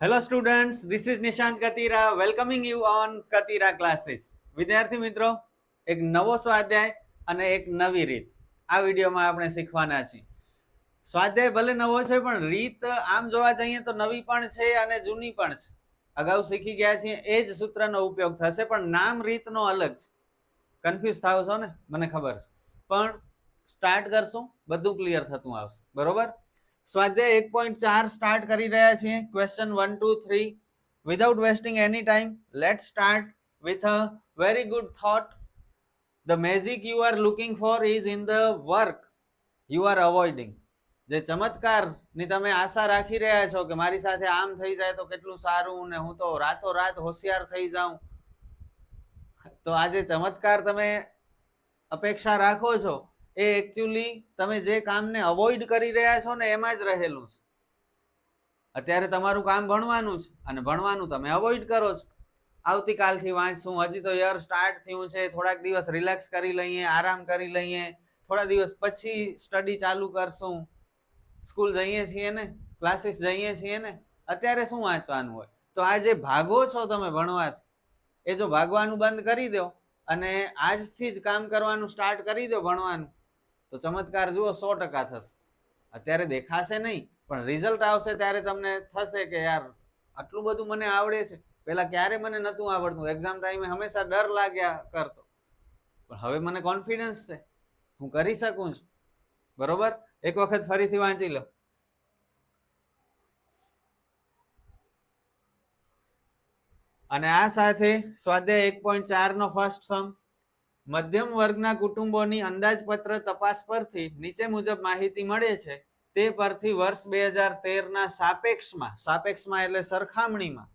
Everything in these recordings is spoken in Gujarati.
Hello students, this is Nishant Katira welcoming you on Katira classes. વિદ્યાર્થી મિત્રો, એક નવો સ્વાધ્યાય અને એક નવી રીત આ વિડીયોમાં આપણે શીખવાના છીએ. સ્વાધ્યાય ભલે નવો છે પણ રીત આમ જોવા જઈએ તો નવી પણ છે અને જૂની પણ છે. અગાઉ શીખી ગયા છીએ એ જ સૂત્રનો ઉપયોગ થશે પણ નામ રીતનો અલગ છે. કન્ફ્યુઝ થાવ છો ને, મને ખબર છે, પણ સ્ટાર્ટ કરશું બધું ક્લિયર થતું આવશે. બરોબર? સ્વાધ્યાય 1.4 સ્ટાર્ટ કરી રહ્યા છીએ. Question 1 2 3 without wasting any time let's start with a very good thought. The magic you are looking for is in the work you are avoiding. જે ચમત્કારની તમે આશા રાખી રહ્યા છો કે મારી સાથે આમ થઈ જાય તો કેટલું સારું ને હું તો રાતોરાત હોશિયાર થઈ જાઉં, તો આ જે ચમત્કાર તમે અપેક્ષા રાખો છો એ એકચ્યુઅલી તમે જે કામને અવોઇડ કરી રહ્યા છો ને એમાં જ રહેલું છે. અત્યારે તમારું કામ ભણવાનું છે અને ભણવાનું તમે અવોઇડ કરો છો. આવતીકાલથી વાંચશું, હજી તો યર સ્ટાર્ટ થયું છે, થોડાક દિવસ રિલેક્સ કરી લઈએ, આરામ કરી લઈએ, થોડા દિવસ પછી સ્ટડી ચાલુ કરશું. સ્કૂલ જઈએ છીએ ને, ક્લાસીસ જઈએ છીએ ને, અત્યારે શું વાંચવાનું હોય? તો આ જે ભાગો છો તમે ભણવાથી, એ જો ભાગવાનું બંધ કરી દો અને આજથી જ કામ કરવાનું સ્ટાર્ટ કરી દો ભણવાનું, તો ચમત્કાર જુઓ 100% થશે. અત્યારે દેખાશે નહીં પણ રિઝલ્ટ આવશે ત્યારે તમને થશે કે યાર આટલું બધું મને આવડે છે, પેલા ક્યારે મને નહોતું આવડતું, એક્ઝામ ટાઈમે હંમેશા ડર લાગ્યા કરતો, પણ હવે મને કોન્ફિડન્સ છે, હું કરી શકું છું. બરોબર? એક વખત ફરીથી વાંચી લો. અને આ સાથે સ્વાધ્યાય 1.4 નો ફર્સ્ટ સમ. મધ્યમ વર્ગના કુટુંબોની અંદાજપત્ર તપાસ પરથી નીચે મુજબ માહિતી મળે છે. તે પરથી વર્ષ 2013 સાપેક્ષમાં એટલે સરખામણીમાં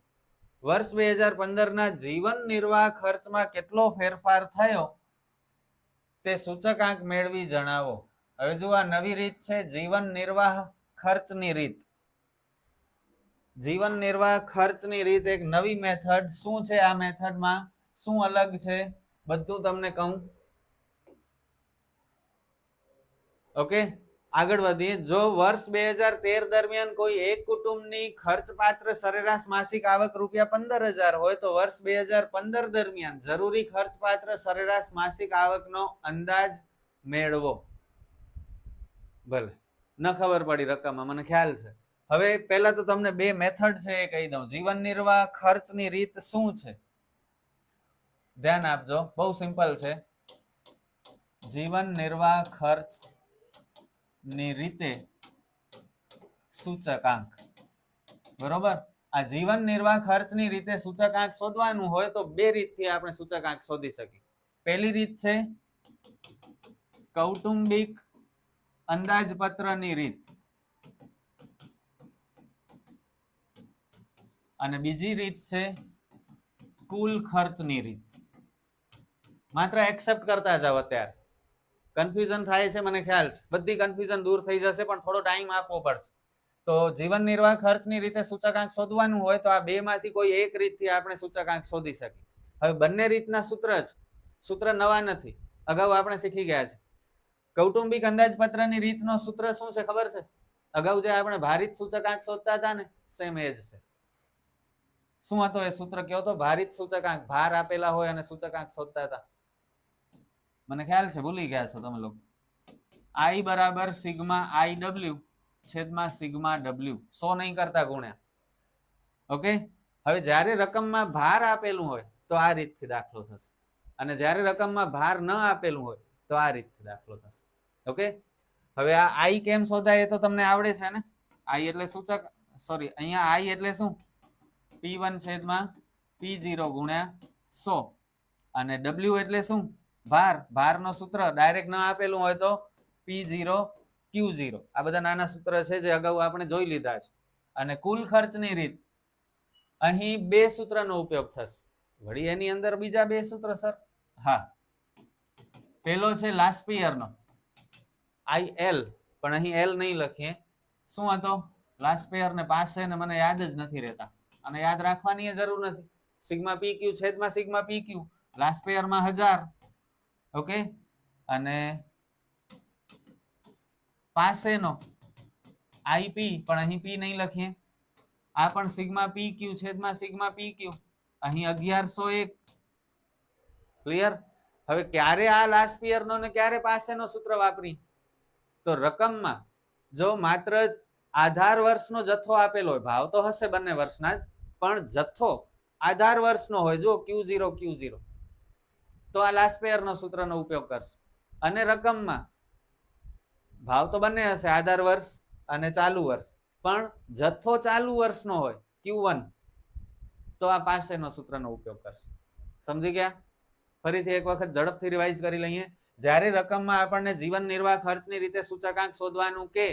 વર્ષ 2015 જીવન નિર્વાહ ખર્ચમાં કેટલો ફેરફાર થયો તે સૂચકાંક મેળવી જણાવો. હવે જો આ નવી રીત છે, જીવન નિર્વાહ ખર્ચની રીત. જીવન નિર્વાહ ખર્ચની રીત એક નવી મેથડ. શું છે આ મેથડમાં, શું અલગ છે, બધું તમને કહું. ઓકે, આગળ વધીએ. જો વર્ષ 2013 દરમિયાન કોઈ એક કુટુંબની ખર્ચપાત્ર સરેરાશ માસિક આવક ₹15,000 હોય તો વર્ષ 2015 દરમિયાન જરૂરી ખર્ચપાત્ર સરેરાશ માસિક આવકનો અંદાજ મેળવો. ભલે ન ખબર પડી રકમમાં, મને ખ્યાલ છે. હવે પહેલા તો તમને બે મેથડ છે એ કહી દઉં. જીવન નિર્વાહ ખર્ચની રીત શું છે ધ્યાન આપજો, બહુ સિમ્પલ છે. જીવન નિર્વાહ ખર્ચ ની રીતે સૂચકાંક. બરોબર? આ જીવન નિર્વાહ ખર્ચની રીતે સૂચકાંક શોધવાનું હોય તો બે રીતથી આપણે સૂચકાંક શોધી શકીએ. પહેલી રીત છે કૌટુંબિક અંદાજપત્રની રીત અને બીજી રીત છે કુલ ખર્ચની રીત. માત્ર એક્સેપ્ટ કરતા જાવ. અત્યારે કન્ફ્યુઝન થાય છે, મને ખ્યાલ છે, બધી કન્ફ્યુઝન દૂર થઈ જશે પણ થોડો ટાઈમ આપવો પડશે. તો જીવન નિર્વાહ ખર્ચની રીતે સૂચકાંક શોધવાનું હોય તો આ બે માંથી કોઈ એક રીતથી આપણે સૂચકાંક શોધી શકીએ. હવે બંને રીતના સૂત્ર જ, સૂત્ર નવા નથી, અગાઉ આપણે શીખી ગયા છે. કૌટુંબિક અંદાજપત્રની રીતનો સૂત્ર શું છે ખબર છે? અગાઉ જે આપણે ભારિત સૂચકાંક શોધતા હતા ને, સેમ એ જ છે. શું હતો એ સૂત્ર? કયો તો ભારિત સૂચકાંક, ભાર આપેલા હોય અને સૂચકાંક શોધતા હતા. મને ખ્યાલ છે, ભૂલી ગયા છો તમે લોકો. I બરાબર સિગ્મા IW છેદમાં સિગ્મા W. 100 નહીં કરતા, ગુણ્યા. ઓકે, હવે જ્યારે રકમમાં ભાર આપેલું હોય તો આ રીતથી દાખલો થશે અને જ્યારે રકમમાં ભાર ન આપેલું હોય તો આ રીતથી દાખલો થશે. ઓકે, હવે આ I કેમ શોધાય એ તો તમને આવડે છે ને. I એટલે સૂચક, સોરી, અહીંયા I એટલે શું? P1 છેદમાં P0 ગુણ્યા 100 અને W એટલે શું? ભાર. ભારનો સૂત્ર ડાયરેક્ટ ન આપેલું હોય તો P0 Q0. આ બધા નાના સૂત્ર છે જે અગાઉ આપણે જોઈ લીધા છે. અને કુલ ખર્ચની રીત, અહીં બે સૂત્રનો ઉપયોગ થશે. વળી એની અંદર બીજા બે સૂત્ર સર? હા, પેલો છે લાસ્ટ યરનો IL, પણ અહીં L નહીં લખીએ. શું હતો? લાસ્ટ યર ને પાસ છે ને મને યાદ જ નથી રહેતા અને યાદ રાખવાની જરૂર નથી. સિગ્મા PQ છેદમાં સિગ્મા PQ. લાસ્ટ યરમાં 1000. ઓકે, અને પાસેનો IP, પણ અહીં P નહીં લખીએ. આ પણ સિગ્મા પી ક્યુ છેદમાં સિગ્મા પી ક્યુ, અહીં 1101. ક્લિયર? હવે ક્યારે આ લાસ્ટ પિયર નો ને ક્યારે પાસેનો સૂત્ર વાપરી? તો રકમમાં જો માત્ર આધાર વર્ષનો જથ્થો આપેલો હોય, ભાવ તો હશે બંને વર્ષના જ, પણ જથ્થો આધાર વર્ષનો હોય, જો Q0 તો આ લાસ્ટ પેયરનો સૂત્રનો ઉપયોગ કરશે. અને રકમમાં ભાવ તો બંને હશે, આધાર વર્ષ અને ચાલુ વર્ષ, પણ જથ્થો ચાલુ વર્ષનો હોય Q1 તો આ પાસેનો સૂત્રનો ઉપયોગ કરશે. સમજી ગયા? ફરીથી એક વખત ઝડપથી રિવાઇઝ કરી લઈએ. જ્યારે રકમમાં આપણને જીવન નિર્વાહ ખર્ચની રીતે સૂચકાંક શોધવાનું કે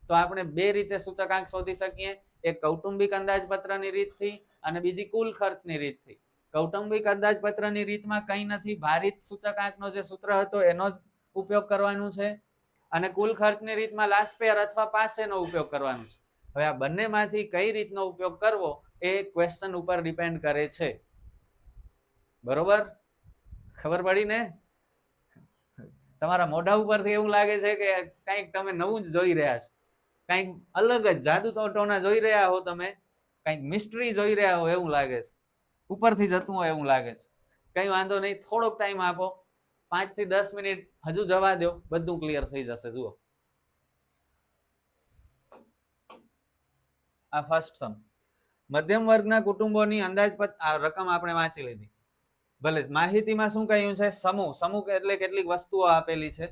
તો આપણે બે રીતે સૂચકાંક શોધી શકીએ, એક કૌટુંબિક અંદાજપત્રની રીતથી અને બીજી કુલ ખર્ચની રીતથી. કૌટુંબિક અંદાજપત્રની રીતમાં કંઈ નથી, ભારિત સૂચકાંકનો જે સૂત્ર હતો એનો જ ઉપયોગ કરવાનું છે, અને કુલ ખર્ચની રીતમાં લાસ્ટ પેયર અથવા પાસેનો ઉપયોગ કરવાનો છે. હવે આ બંનેમાંથી કઈ રીતનો ઉપયોગ કરવો એ ક્વેશ્ચન ઉપર ડિપેન્ડ કરે છે. બરોબર? ખબર પડી ને? તમારા મોઢા ઉપરથી એવું લાગે છે કે કંઈક તમે નવું જ જોઈ રહ્યા છો, કંઈક અલગ જ જાદુ ટોણા જોઈ રહ્યા હો, તમે કંઈક મિસ્ટ્રી જોઈ રહ્યા હો એવું લાગે છે, ઉપરથી જતું હોય એવું લાગે છે. કઈ વાંધો નહીં, થોડોક ટાઈમ આપો, 5 થી 10 મિનિટ હજુ જવા દો, બધું ક્લિયર થઈ જશે. જુઓ આ ફર્સ્ટ સમ, મધ્યમ વર્ગના કુટુંબોની અંદાજપત્ર આ રકમ આપણે વાંચી લીધી. ભલે માહિતીમાં શું કહ્યું છે? સમૂહ. સમૂહ એટલે કેટલીક વસ્તુઓ આપેલી છે,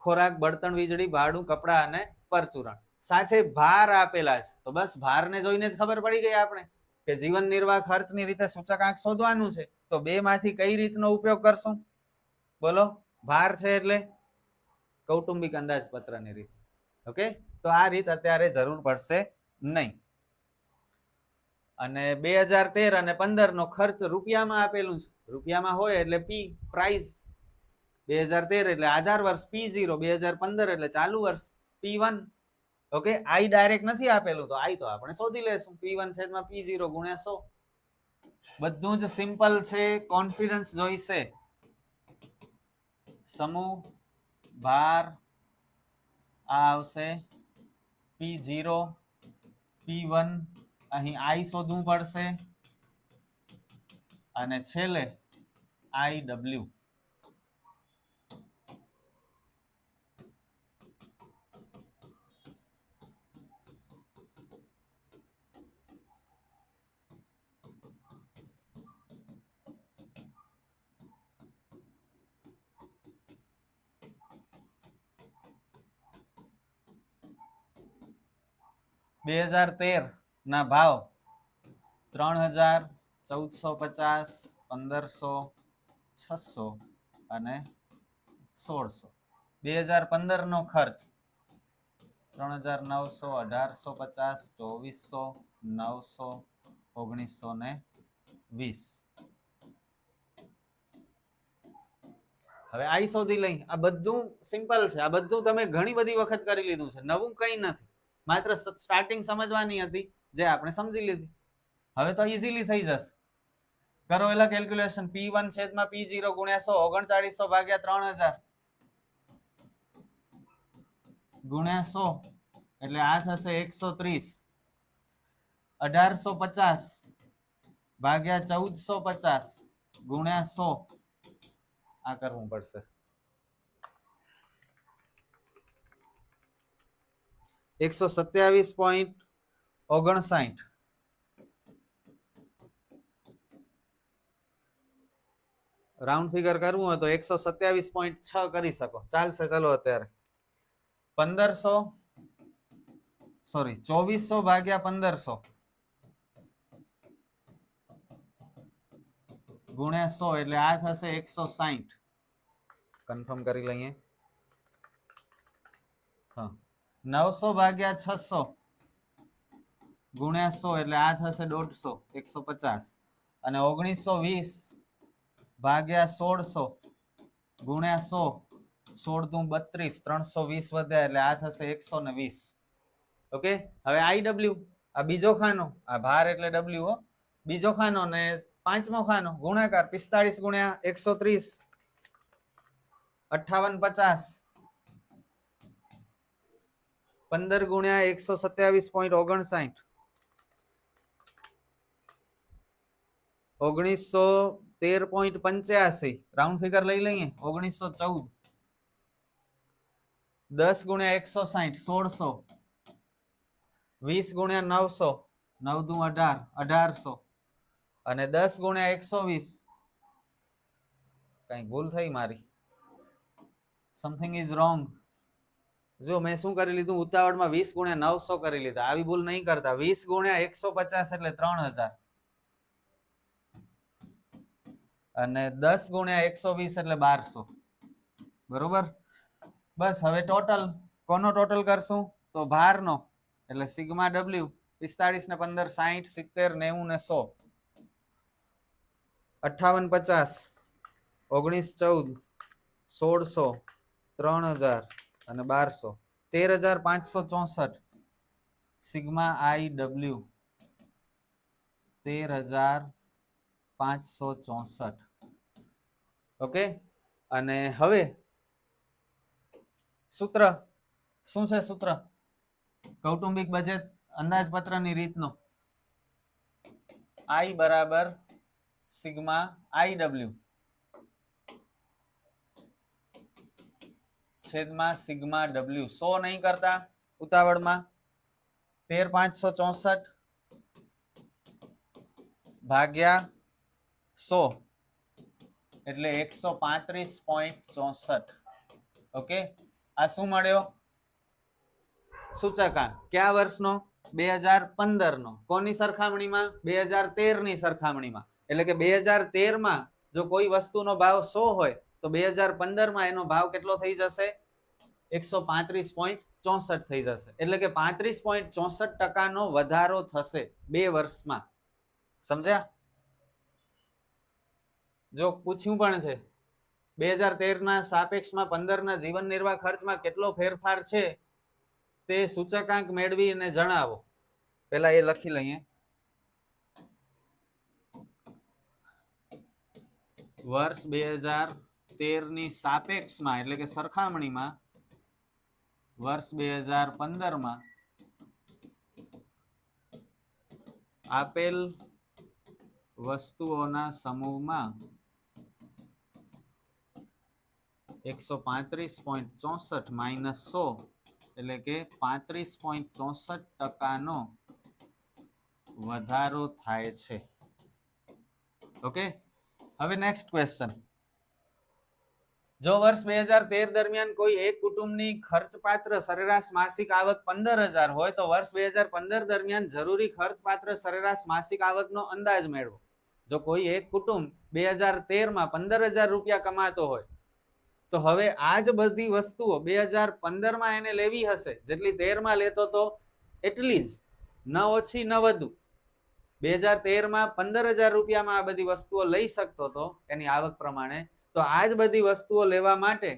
ખોરાક, બળતણ, વીજળી, ભાડું, કપડા અને પરચુરણ. સાથે ભાર આપેલા છે. તો બસ ભારને જોઈને જ ખબર પડી ગઈ આપણે કે જીવન નિર્વાહ ખર્ચની રીતે સૂચકાંક શોધવાનું છે. તો બે માંથી કઈ રીતનો ઉપયોગ કરશું? બોલો. ભાર છે એટલે કૌટુંબિક અંદાજપત્રની રીત. ઓકે, તો આ રીત અત્યારે જરૂર પડશે નહીં. અને 2013 અને 15 નો ખર્ચ રૂપિયામાં આપેલું છે, રૂપિયામાં હોય એટલે પી પ્રાઇસ. 2013 એટલે આધાર વર્ષ P0, 2015 એટલે ચાલુ વર્ષ P1. ઓકે, આઈ ડાયરેક્ટ નથી આપેલું તો આઈ તો આપણે શોધી લેશું, P1 છેદમાં P0 ગુણ્યા 100. બધું જ સિમ્પલ છે, કોન્ફિડન્સ જોઈશે. સમૂહ ભાર આ આવશે P0, P1, અહીં આઈ શોધવું પડશે, અને છેલ્લે IW. બે 2013 ના ભાવ 3000, 1450, 1500, 600 અને 1600. 2015 નો ખર્ચ 3900, 1850, 2400, 900, 1920. હવે આઈ શોધી લઈ. આ બધું સિમ્પલ છે, આ બધું તમે ઘણી બધી વખત કરી લીધું છે, નવું કંઈ નથી, માત્ર સ્ટાર્ટિંગ સમજવાની હતી જે આપણે સમજી લીધી. હવે તો ઈઝીલી થઈ જશે. કરો એલા કેલ્ક્યુલેશન. P1 છેદમાં P0 ગુણ્યા 100, 3900 ભાગ્યા 3000 ગુણ્યા 100 એટલે આ થશે 130. 1850 ભાગ્યા 1450 ગુણ્યા 100 આ કરવું પડશે. 127.59. રાઉન્ડ ફિગર કરવું હોય તો 127.6 કરી શકો, ચાલશે. ચલો અત્યારે 2400 ભાગ્યા 1500 ગુણ્યા 100 એટલે આ થશે 160. કન્ફર્મ કરી લઈએ. 900 ભાગ્યા 600 ગુણ્યા 100 એટલે આ થશે 150, 150. અને 1920 ભાગ્યા 1600 ગુણ્યા 100, 16 × 32, 320 વધ્યા એટલે આ થશે 120. ઓકે, હવે IW આ બીજો ખાનો, આ ભાર એટલે W હો, બીજો ખાનો ને પાંચમો ખાનો ગુણાકાર 45 ગુણ્યા 130 5850, 15 ગુણ્યા 127.59 1913.85 રાઉન્ડ ફિગર લઈ લઈએ. 1914 10 ગુણ્યા 160 1600 20 ગુણ્યા 900 9 દુ 18 1800 અને 10 ગુણ્યા 120 કઈ ભૂલ થઈ મારી, સમથિંગ ઇઝ રોંગ. જો મેં શું કરી લીધું, ઉતાવળમાં 20 ગુણ્યા 900 કરી લીધા. આવી ભૂલ નહીં કરતા. 20 ગુણ્યા 150 એટલે 3000 અને 10 ગુણ્યા 120 એટલે 1200. બરોબર. બસ હવે ટોટલ કોનો ટોટલ કરશું તો ભારનો, એટલે સિગ્મા ડબલ્યુ 45 ને 15 60 70 90 ને 100 58 50 19 14 1600 3000 અને 1200 13564 સિગ્મા આઈ ડબલ્યુ 13564. ઓકે. અને હવે સૂત્ર શું છે? સૂત્ર કૌટુંબિક બજેટ અંદાજપત્રની રીતનો આઈ બરાબર સિગ્મા આઈ ડબલ્યુ છેદમાં સિગ્મા ડબલ્યુ. 100 નહીં કરતા ઉતાવળમાં. 13564 ભાગ્યા 100 એટલે 135.64. ઓકે. આ શું મળ્યો? સૂચકાંક કયા વર્ષનો? 2015 નો. કોની સરખામણીમાં? 2013 ની સરખામણીમાં. એટલે કે 2013 માં જો કોઈ વસ્તુનો ભાવ 100 હોય તો 2015 માં એનો ભાવ કેટલો થઈ જશે? 135.64 થઈ જશે. એટલે કે 35.64% નો વધારો થશે 2 વર્ષમાં. સમજ્યા? જો પૂછ્યું પણ છે 2013 ના સાપેક્ષમાં 15 ના જીવન નિર્વાહ ખર્ચમાં કેટલો ફેરફાર છે તે સૂચકાંક મેળવીને જણાવો. પહેલા એ લખી લઈએ. વર્ષ 2013 ની સાપેક્ષમાં એટલે કે સરખામણીમાં વર્ષ 2015 માં આપેલ વસ્તુઓના સમૂહમાં 135.64 માઇનસ 100 એટલે કે 35.64% નો વધારો થાય છે. ઓકે. હવે નેક્સ્ટ ક્વેશ્ચન. જો વર્ષ 2013 દરમિયાન કોઈ એક કુટુંબની ખર્ચપાત્ર સરેરાશ માસિક આવક 15,000 હોય તો વર્ષ 2015 દરમિયાન જરૂરી ખર્ચપાત્ર સરેરાશ માસિક આવકનો અંદાજ મેળવો. જો કોઈ એક કુટુંબ 2013 માં 15,000 રૂપિયા કમાતો હોય તો હવે આ જ બધી વસ્તુઓ 2015 માં એને લેવી હશે જેટલી 13 માં લેતો તો એટલી જ, ન ઓછી ન વધુ. 2013 માં 15,000 રૂપિયામાં આ બધી વસ્તુઓ લઈ શકતો હતો એની આવક પ્રમાણે, તો આ જ બધી વસ્તુઓ લેવા માટે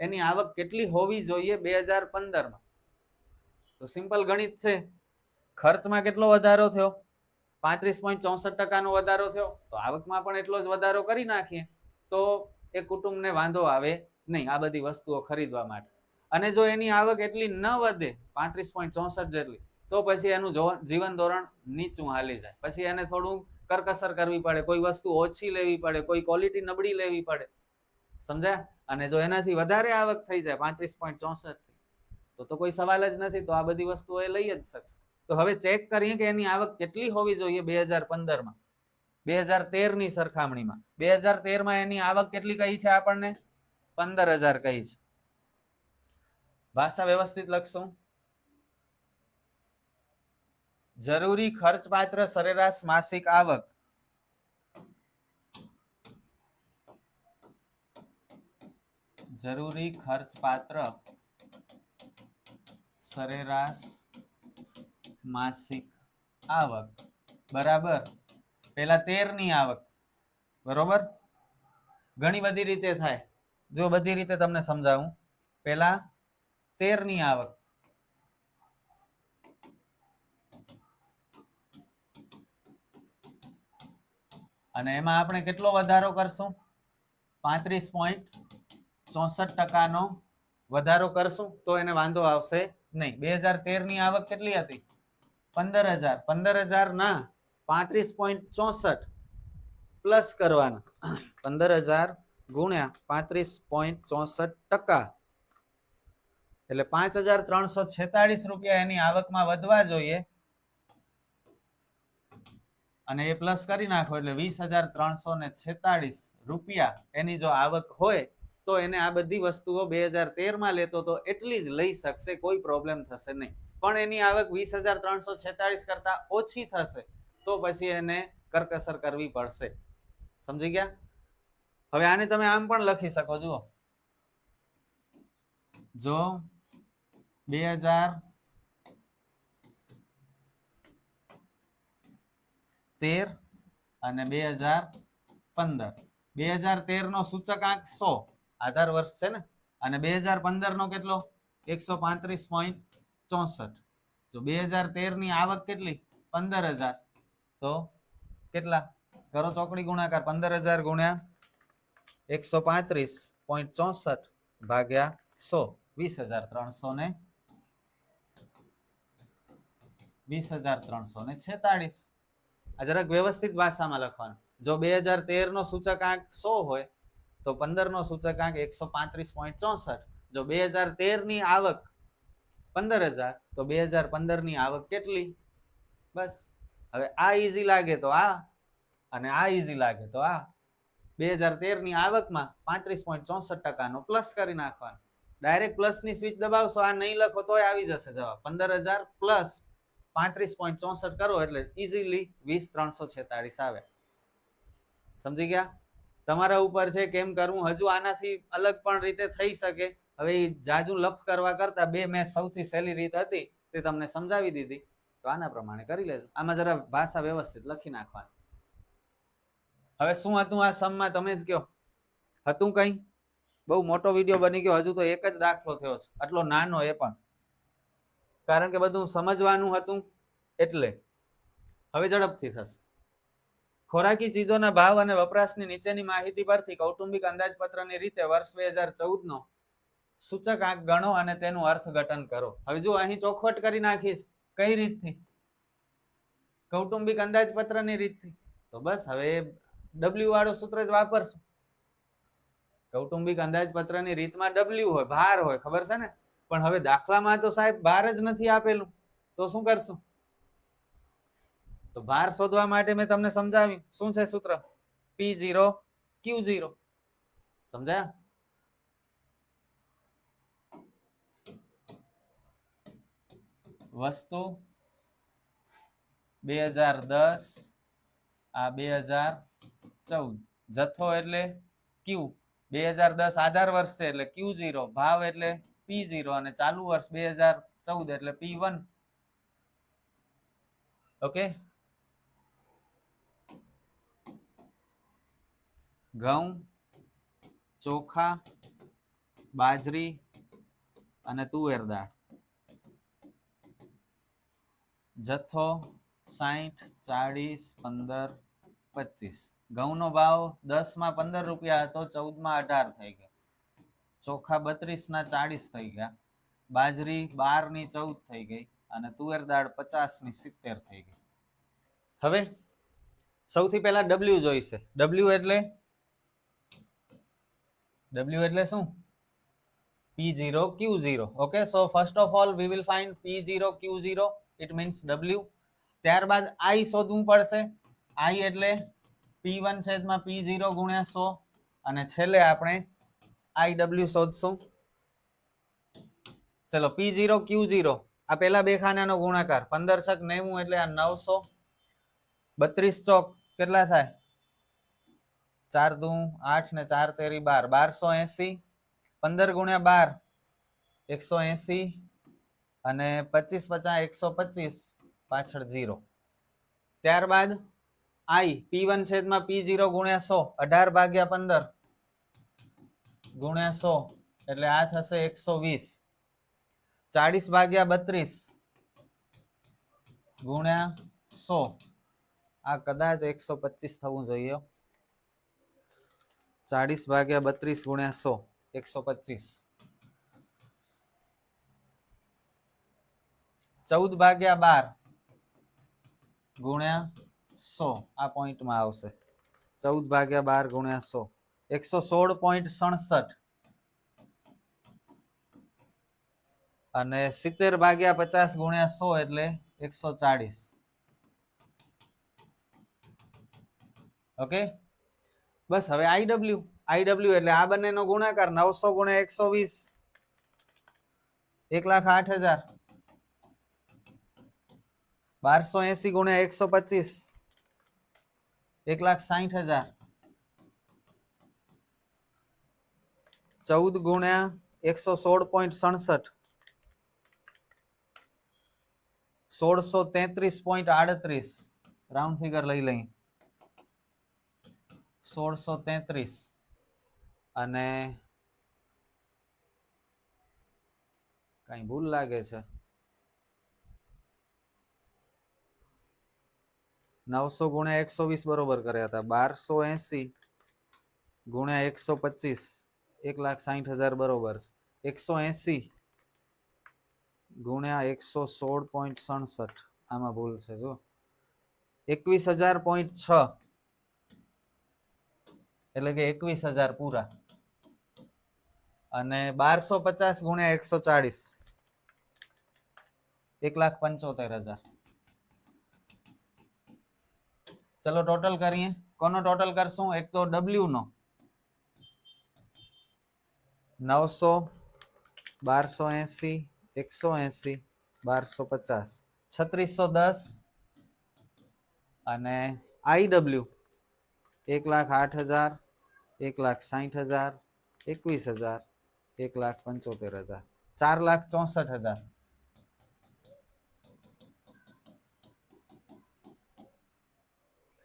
એની આવક કેટલી હોવી જોઈએ 2015 માં? તો સિમ્પલ ગણિત છે. ખર્ચમાં કેટલો વધારો થયો? 35.64% નો વધારો થયો. તો આવકમાં પણ એટલો જ વધારો કરી નાખીએ તો એ કુટુંબને વાંધો આવે નહીં આ બધી વસ્તુઓ ખરીદવા માટે. અને જો એની આવક એટલી ન વધે 35.64 જેટલી, તો પછી એનું જીવન ધોરણ નીચું હાલી જાય. પછી એને થોડું કરકસર કરવી પડે, કોઈ વસ્તુ ઓછી લેવી પડે, કોઈ ક્વોલિટી નબળી લેવી પડે. સમજ્યા? અને જો એનાથી વધારે આવક થઈ જાય 35.64 તો કોઈ સવાલ જ નથી. તો આ બધી વસ્તુઓ એ લઈ જ શકશે. તો હવે ચેક કરીએ કે એની આવક કેટલી હોવી જોઈએ 2015 માં 2013 ની સરખામણીમાં. 2013 માં એની આવક કેટલી કહી છે આપણને? 15,000 કહી છે. ભાષા વ્યવસ્થિત લખશું. જરૂરી ખર્ચપાત્ર સરેરાશ માસિક આવક જરૂરી ખર્ચપાત્ર સરેરાશ માસિક આવક બરાબર પેલા 13 ની આવક. બરોબર. ઘણી બધી રીતે થાય. જો બધી રીતે તમને સમજાવું. પેલા 13 ની આવક અને એમાં આપણે કેટલો વધારો કરશું? 35.64% નો વધારો કરશું તો એને વાંધો આવશે નહીં. 2013 ની આવક કેટલી હતી? 15,000. 15,000 ના 35.64 પ્લસ કરવાના. 15,000 ગુણ્યા 35.64%, એટલે 5,346 રૂપિયા એની આવકમાં વધવા જોઈએ, અને એ પ્લસ કરી નાખો એટલે 20,346 રૂપિયા એની જો આવક હોય તો એને આ બધી વસ્તુઓ 2013 લેતો તો એટલી જ લઈ શકશે, કોઈ પ્રોબ્લેમ થશે નહીં. પણ એની આવક 20,346 કરતા ઓછી થશે તો પછી એને કરકસર કરવી પડશે. સમજી ગયા? હવે આને તમે આમ પણ લખી શકો. જુઓ, જો 2013 અને 2015, 2013 નો સૂચકાંક 100 આધાર વર્ષ છે ને, અને 2015 નો કેટલો 135.64. જો 2013 ની આવક કેટલી 15,000, તો કેટલા કરો ચોકડી ગુણાકાર, 15,000 ગુણ્યા 135.64 ભાગ્યા 100, 20,346. આ જરાક વ્યવસ્થિત ભાષામાં લખવાનું. જો 2013 નો સૂચકાંક 100 હોય તો 15 નો સૂચકાંક 135.64. જો 2013 ની આવક 15,000 તો 2015 ની આવક કેટલી? બસ. હવે આ ઈઝી લાગે તો આ, અને આ ઈઝી લાગે તો આ. 2013 ની આવકમાં 35.64% નો પ્લસ કરી નાખવાનો. ડાયરેક્ટ પ્લસ ની સ્વિચ દબાવશો, આ નહીં લખો તોય આવી જશે જવાબ. 15,000 પ્લસ 35.64 કરો એટલે ઇઝીલી 20,346 આવે. સમજી ગયા? તમારા ઉપર છે કેમ કરવું. હજુ આનાથી અલગ પણ રીતે થઈ શકે. હવે જાજુ લફ કરવા કરતા બે મેં સૌથી સહેલી રીત હતી તે તમને સમજાવી દીધી, તો આના પ્રમાણે કરી લેજો. આમાં જરા ભાષા વ્યવસ્થિત લખી નાખવાની. હવે શું હતું આ સમમાં તમે જ કહો. હતું કઈ? બહુ મોટો વિડીયો બની ગયો, હજુ તો એક જ દાખલો થયો છે, આટલો નાનો એ પણ, કારણ કે બધું સમજવાનું હતું એટલે. હવે ઝડપથી થશે. ખોરાકી ચીજોના ભાવ અને વપરાશની નીચેની માહિતી પરથી કૌટુંબિક અંદાજપત્રની રીતે વર્ષ 2014 નો સૂચકાંક ગણો અને તેનું અર્થઘટન કરો. હવે જો અહીં ચોખવટ કરી નાખીશ કઈ રીતથી? કૌટુંબિક અંદાજપત્રની રીતથી. તો બસ હવે ડબલ્યુ વાળો સૂત્ર જ વાપરશું. કૌટુંબિક અંદાજપત્રની રીતમાં ડબલ્યુ હોય, ભાર હોય, ખબર છે ને? પણ હવે દાખલામાં તો સાહેબ ભાર જ નથી આપેલું, તો શું કરશું? તો ભાર શોધવા માટે મેં તમને સમજાવ્યું. શું છે સૂત્ર? P0 Q0. સમજાયા? વસ્તુ 2010, આ 2014. જથ્થો એટલે Q, 2010 આધાર વર્ષ છે એટલે Q0, ભાવ એટલે P0, અને ચાલુ વર્ષ 2014 એટલે P1. ઓકે. ઘઉં, ચોખા, બાજરી અને તુવેર દાળ. જથ્થો 60, 40, 15, 25. ઘઉંનો ભાવ 10 માં 15 રૂપિયા હતો, 14 માં 18 થઈ ગયા. ચોખા 32 ના 40 થઈ ગયા. બાજરી 12 ની 14 થઈ ગઈ, અને તુવેર દાળ 50 ની 70 થઈ ગઈ. હવે સૌથી પહેલા ડબલ્યુ જોઈશે. ડબલ્યુ એટલે શું? P0 Q0. okay, so first of all we will find P0 Q0, it means W. ત્યારબાદ I શોધવું પડશે. I એટલે P1 છેદમાં P0 ગુણ્યા 100, અને છેલ્લે આપણે IW શોધશું. ચલો P0 Q0, આ પેલા બે ખાનાનો ગુણાકાર 15 છક 90 એટલે આ 900, 32 ચોક કેટલા થાય? 4 દુ 8 ને 4 તેરી 12, 1280. 15 ગુણ્યા 12 180, અને 25 50 125, પાછળ 0. ત્યારબાદ I P1 છેદમાં P0 ગુણ્યા 100, 18 ભાગ્યા 15 ગુણ્યા 100 એટલે આ થશે 120. 40 ભાગ્યા 32 ગુણ્યા 100, આ કદાચ 125 થવું જોઈએ. 40 ભાગ્યા 32 ગુણ્યા 100, 125. 14 ભાગ્યા 12 ગુણ્યા 100, આ પોઈન્ટમાં આવશે. 14 ભાગ્યા 12 ગુણ્યા 100 116.67 અને 70 ભાગ્યા 50 ગુણ્યા 100 એટલે 140. ઓકે, બસ. હવે આઈડબ્લ્યુ એટલે આ બંનેનો ગુણાકાર 900 ગુણ્યા 120 1,08,000. 1280 ગુણ્યા 125 1,60,000. 14 ગુણ્યા 116.67 1633.38. રાઉન્ડ ફિગર લઈ લઈ. 1633 અને કઈ ભૂલ લાગે છે. 900 ગુણ્યા 120 બરોબર કર્યા હતા. 1280 ગુણ્યા 125 1,60,000 બરોબર. 180 ગુણ્યા 116.67 આમાં ભૂલ છે જો 21,000.6 એટલે કે 21,000 પૂરા. અને 1250 ગુણ્યા 140 1,75,000. ચલો ટોટલ કરીએ. કોનો ટોટલ કરશું? એક તો ડબલ્યુ નો 900 1280 180 1250 3610 અને આઈડબ્લ્યુ 1,08,000 1,60,000 21,000 1,75,000 4,64,000.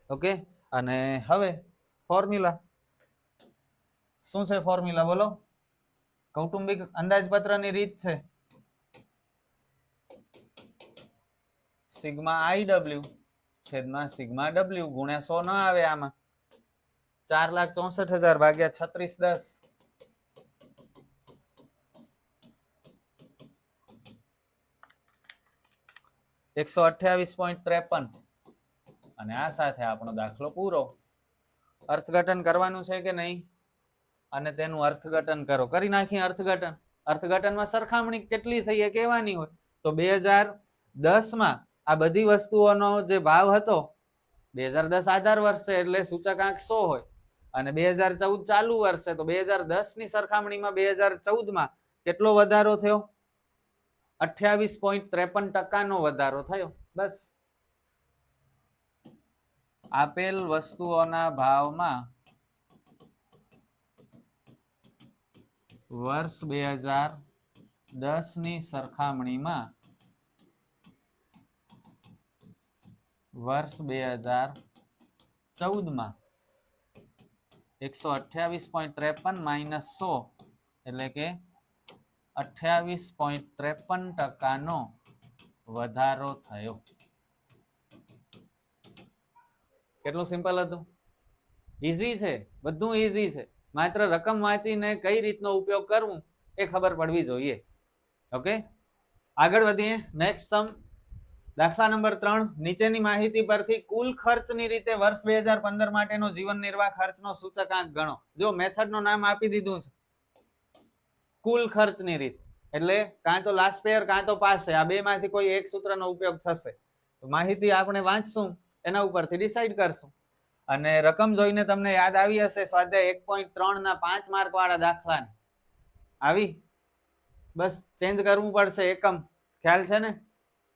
ઓકે, અને હવે ફોર્મ્યુલા શું છે? ફોર્મ્યુલા બોલો. કૌટુંબિક અંદાજપત્રની રીત છે સિગ્મા આઈડબ્લ્યુ છેદમાં સિગ્મા ડબલ્યુ ગુણ્યા 100 ના આવે આમાં. 4,64,000 ભાગ્યા 3610 128.53. અને આ સાથે આપણો દાખલો પૂરો. અર્થઘટન કરવાનું છે કે નહીં? અને તેનું અર્થઘટન કરો. કરી નાખીએ અર્થઘટન. અર્થઘટનમાં સરખામણી કેટલી થઈ એ કહેવાની હોય તો 2010 આ બધી વસ્તુઓનો જે ભાવ હતો 2010 આધાર વર્ષ છે એટલે સૂચકાંક 100 હોય અને 2014 ચાલુ વર્ષ છે તો 2010 ની સરખામણીમાં 2014 કેટલો વધારો થયો? 28.53% નો વધારો થયો. બસ. આપેલ વસ્તુઓના ભાવમાં વર્ષ 2010 ની સરખામણીમાં વર્ષ 2014 128.53 માઇનસ 100 એટલે કે 28.53% નો વધારો થયો. કેટલું સિમ્પલ હતું? ઈઝી છે, બધું ઈઝી છે. માત્ર રકમ વાંચીને કઈ રીતનો ઉપયોગ કરવો એ ખબર પડવી જોઈએ. ઓકે, આગળ વધીએ. નેક્સ્ટ સમ, દાખલા નંબર 3. નીચેની માહિતી પરથી કુલ ખર્ચની રીતે વર્ષ 2015 માટેનો જીવન નિર્વાહ ખર્ચનો સૂચકાંક ગણો. જો મેથડનું નામ આપી દીધું છે કુલ ખર્ચની રીત, એટલે કાં તો લાસ્ટ પેયર કાં તો પાસ. આ બે માંથી કોઈ એક સૂત્રનો ઉપયોગ થશે. તો માહિતી આપણે વાંચશું એના ઉપરથી ડિસાઈડ કરશું. અને રકમ જોઈને તમને યાદ આવી હશે સ્વાધ્યાય 1.3 ના 5 માર્ક વાળા દાખલાને. આવી? બસ ચેન્જ કરવું પડશે એકમ. ખ્યાલ છે ને?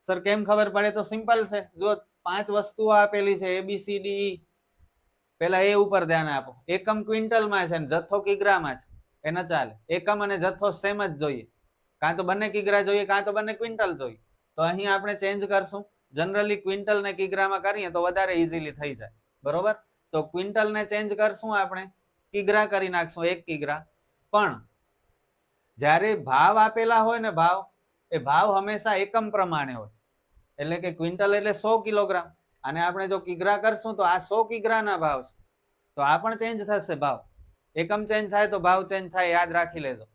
સર કેમ ખબર પડે? તો સિમ્પલ છે. જો 5 વસ્તુઓ આપેલી છે ABCD E. પેલા એ ઉપર ધ્યાન આપો. એકમ ક્વિન્ટલમાં છે ને જથ્થો કિગ્રામાં છે. એ ન ચાલે. એકમ અને જથ્થો સેમ જ જોઈએ. કાં તો બંને કિગ્રા જોઈએ કાં તો બંને ક્વિન્ટલ જોઈએ. તો અહીં આપણે ચેન્જ કરશું. જનરલી ક્વિન્ટલ ને કિગ્રામાં કરીએ તો વધારે ઇઝીલી થઈ જાય. બરોબર? તો ક્વિન્ટલ ને ચેન્જ કરશું આપણે, કિગ્રા કરી નાખશું 1 કિગ્રા. પણ જ્યારે ભાવ આપેલા હોય ને ભાવ, એ ભાવ હંમેશા એકમ પ્રમાણે હોય. એટલે કે ક્વિન્ટલ એટલે 100 કિલોગ્રામ અને આપણે જો કિગ્રા કરશું તો આ 100 કિગ્રાના ભાવ છે. તો આ પણ ચેન્જ થશે ભાવ. એકમ ચેન્જ થાય તો ભાવ ચેન્જ થાય, યાદ રાખી લેજો.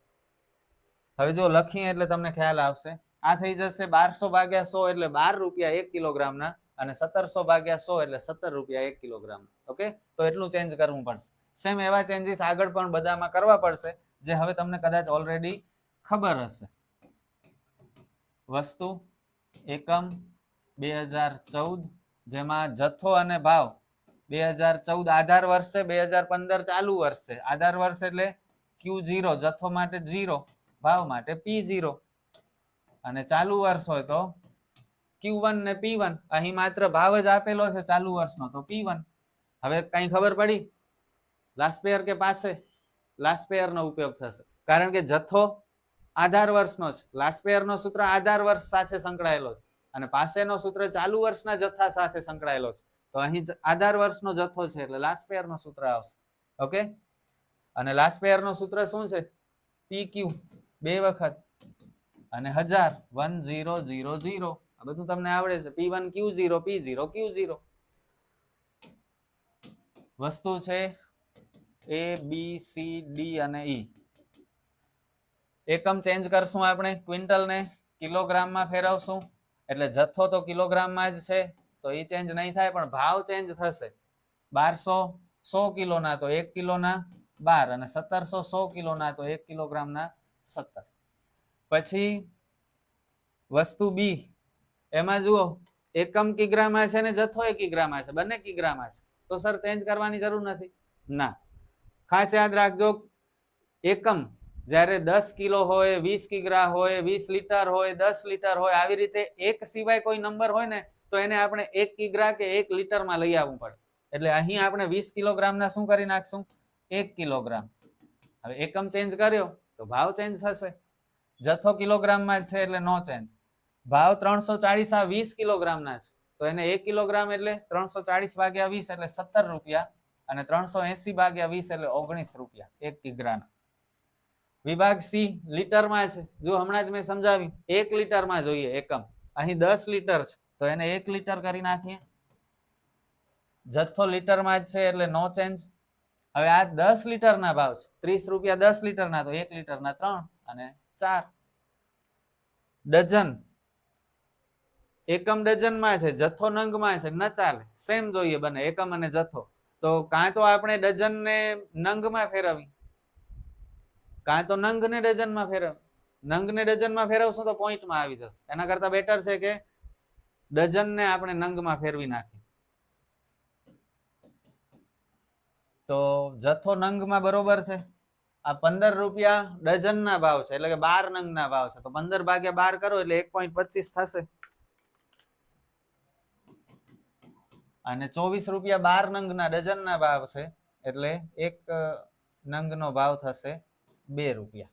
હવે જો લખીએ એટલે તમને ખ્યાલ આવશે. આ થઈ જશે 1200 ભાગ્યા 100 એટલે 12 રૂપિયા 1 કિલોગ્રામના અને 1700 ભાગ્યા 100 એટલે 17 રૂપિયા 1 કિલોગ્રામ. ઓકે, તો એટલું ચેન્જ કરવું પડશે. સેમ એવા ચેન્જીસ આગળ પણ બધામાં કરવા પડશે, જે હવે તમને કદાચ ઓલરેડી ખબર હશે. વસ્તુ એકમ 2014, જેમાં જથ્થો અને ભાવ 2014 આધાર વર્ષ છે, 2015 ચાલુ વર્ષ છે. આધાર વર્ષ એટલે Q0, જથ્થો માટે 0, ભાવ માટે P0, અને ચાલુ વર્ષ હોય તો Q1 ને P1. અહીં માત્ર ભાવ જ આપેલો છે ચાલુ વર્ષનો, તો P1. હવે કઈ ખબર પડી? લાસ્ટ પેયર કે પાસે? લાસ્ટ પેયર નો ઉપયોગ થશે, કારણ કે જથ્થો આધાર વર્ષનો છે. લાસ્ટ પેયર નો સૂત્ર આધાર વર્ષ સાથે સંકળાયેલો છે, અને પાસેનો સૂત્ર ચાલુ વર્ષના જથ્થા સાથે સંકળાયેલો છે. તો અહીં આધાર વર્ષનો જથ્થો છે એટલે લાસ્ટ પેયર નો સૂત્ર આવશે. ઓકે, અને લાસ્ટ પેયર નો સૂત્ર શું છે? PQ 2 વખત અને 1000 1000. આ બધું તમને આવડે છે. P1 Q0, P0 Q0. વસ્તુ છે A, B, C, D અને E. એકમ ચેન્જ કરશું આપણે, ક્વિન્ટલ ને કિલોગ્રામમાં ફેરવશું, એટલે જથ્થો તો કિલોગ્રામમાં જ છે, તો એ ચેન્જ નહીં થાય, પણ ભાવ ચેન્જ થશે. 1200 100 કિલોના તો 1 કિલોના 12, અને 1700 100 કિલોના તો 1 કિલોગ્રામના 17. પછી વસ્તુ બી, એમાં જુઓ એકમ કિગ્રામાં છે ને જથ્થો એ કિગ્રામાં છે, બંને કિગ્રામાં છે, તો સર ચેન્જ કરવાની જરૂર નથી. ના, ખાસ યાદ રાખજો, એકમ જ્યારે 10 કિલો હોય, 20 કિગ્રા હોય, 20 લીટર હોય, 10 લીટર હોય, આવી રીતે એક સિવાય કોઈ નંબર હોય ને, તો એને આપણે 1 કિગ્રા કે 1 લીટરમાં લઈ આવવું પડે. એટલે અહીં આપણે 20 કિલોગ્રામના શું કરી નાખશું? 1 કિલોગ્રામ. હવે એકમ ચેન્જ કર્યો તો ભાવ ચેન્જ થશે. જથ્થો કિલોગ્રામમાં જ છે એટલે નો ચેન્જ. ભાવ 340 આ 20 કિલોગ્રામના છે, તો એને 1 કિલોગ્રામ એટલે 340 ભાગ્યા 20 એટલે 17 રૂપિયા, અને 380 ભાગ્યા 20 એટલે 19 રૂપિયા 1 કિગ્રાના. વિભાગ સી લીટરમાં છે. જો હમણાં જ મેં સમજાવી, 1 લીટરમાં જોઈએ એકમ. અહીં 10 લીટર છે, તો એને 1 લીટર કરી નાખીએ. જથ્થો લીટરમાં જ છે એટલે નો ચેન્જ. હવે આ 10 લીટરના ભાવ છે, 30 રૂપિયા 10 લીટરના, તો 1 લીટરના 3 અને 4. ડઝન, એકમ ડઝનમાં છે, જથ્થો નંગમાં છે, ન ચાલે. સેમ જોઈએ બને, એકમ અને જથ્થો. તો કાં તો આપણે ડઝન ને નંગમાં ફેરવી, કાં તો નંગ ને ડઝનમાં ફેરવી. નંગ ને ડઝનમાં ફેરવશું તો પોઈન્ટમાં આવી જશે. એના કરતા બેટર છે કે ડઝન ને આપણે નંગમાં ફેરવી નાખીએ. તો જથ્થો નંગમાં બરોબર છે. આ 15 રૂપિયા ડઝનના ભાવ છે, એટલે કે 12 નંગના ભાવ છે, તો 15 ભાગ્યા 12 કરો એટલે 1.25 થશે. અને 24 રૂપિયા 12 નંગના ડઝનના ભાવ છે, એટલે 1 નંગનો ભાવ થશે 2 રૂપિયા.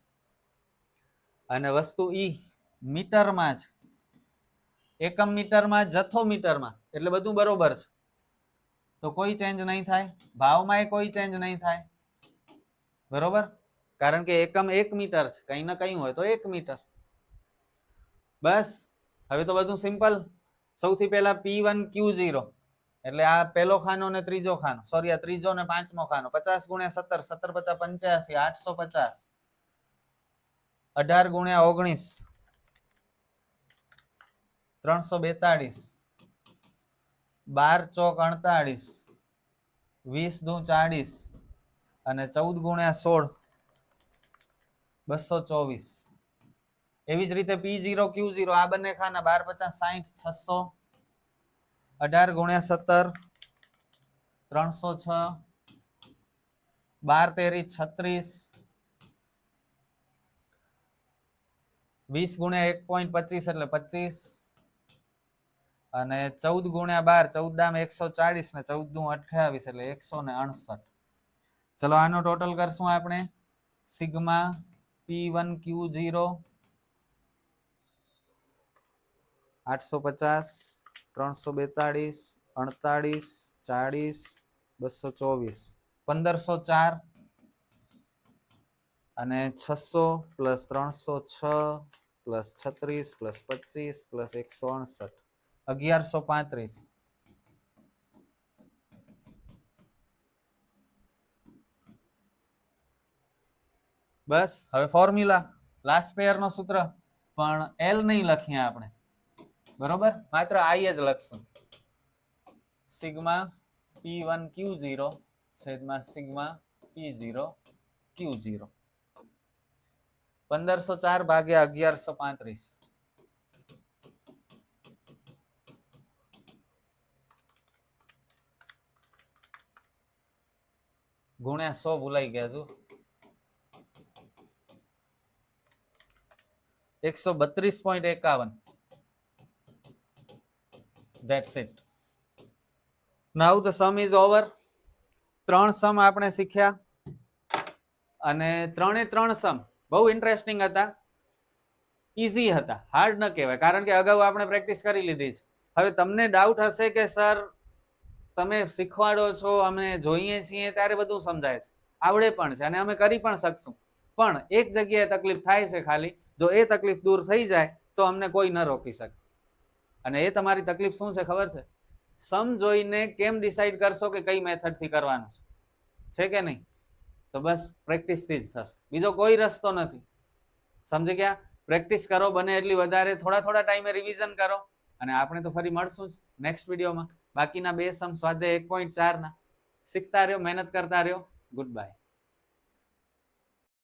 અને વસ્તુ ઈ મીટરમાં છે. એકમ મીટરમાં, જથ્થો મીટરમાં, એટલે બધું બરોબર છે, તો કોઈ ચેન્જ નહીં થાય. ભાવમાં કોઈ ચેન્જ નહીં થાય, બરોબર, કારણ કે એકમ 1 મીટર છે, કઈ ના કઈ હોય તો 1 મીટર. બસ, હવે તો બધું સિમ્પલ. સૌથી પહેલા P1 Q0, એટલે આ પહેલો ખાનો ને ત્રીજો ખાનો, સોરી આ ત્રીજો ને પાંચમો ખાનો. 50 ગુણ્યા 17, 17 50 85, 850. 18 ગુણ્યા 19, 342. 12 ચોક 48, 20 દુ 40, અને 14 ગુણ્યા 16, 224. એવી જ રીતે P0 Q0, આ બંને ખાના 12 50 60 600. 18 ગુણ્યા 17, 306. 12 તેરી 36. 20 ગુણ્યા 1.25 એટલે 25, અને 14 ગુણ્યા 12, 14 દામ 140 ને 14 દુ 28 એટલે 169. ચલો આનો ટોટલ કરશું આપણે. સિગ્મા P1 Q0 850, 342, 48, 40, 224, 1504, અને 600 પ્લસ 306 પ્લસ 36 પ્લસ 25 પ્લસ 169, 1135. બસ, હવે ફોર્મ્યુલા લાસ્ટ પેયર નો સૂત્ર, પણ એલ નહીં લખીએ આપણે, બરોબર, માત્ર આઈ જ લખશું. સિગ્મા P1 Q0 છેદમાં સિગ્મા P0 Q0 1504 ભાગ્યા 1135 ગુણ્યા 100 ભૂલાઈ ગયા છો 132.51 that's it now the sum is over 3 સમ આપણે શીખ્યા અને ત્રણે ત્રણ સમ બહુ ઇન્ટરેસ્ટિંગ હતા ઈઝી હતા હાર્ડ ન કહેવાય કારણ કે અગાઉ આપણે પ્રેક્ટિસ કરી લીધી છે હવે તમને ડાઉટ હશે કે સર તમે શીખવાડો છો અમે જોઈએ છીએ ત્યારે બધું સમજાય છે આવડે પણ છે અને અમે કરી પણ શકશું પણ એક જગ્યાએ તકલીફ થાય છે ખાલી જો એ તકલીફ દૂર થઈ જાય તો અમને કોઈ ન રોકી શકે અને એ તમારી તકલીફ શું છે ખબર છે સમ જોઈને કેમ ડિસાઈડ કરશો કે કઈ મેથડથી કરવાનું છે કે નહીં તો બસ પ્રેક્ટિસથી જ થશે બીજો કોઈ રસ્તો નથી સમજી ગયા પ્રેક્ટિસ કરો બને એટલી વધારે થોડા ટાઈમે રિવિઝન કરો અને આપણે તો ફરી મળશું જ નેક્સ્ટ વિડીયોમાં બાકીના બે સમ સ્વાધ્યાય 1.4 ના શીખતા રહ્યો મહેનત કરતા રહ્યો ગુડ બાય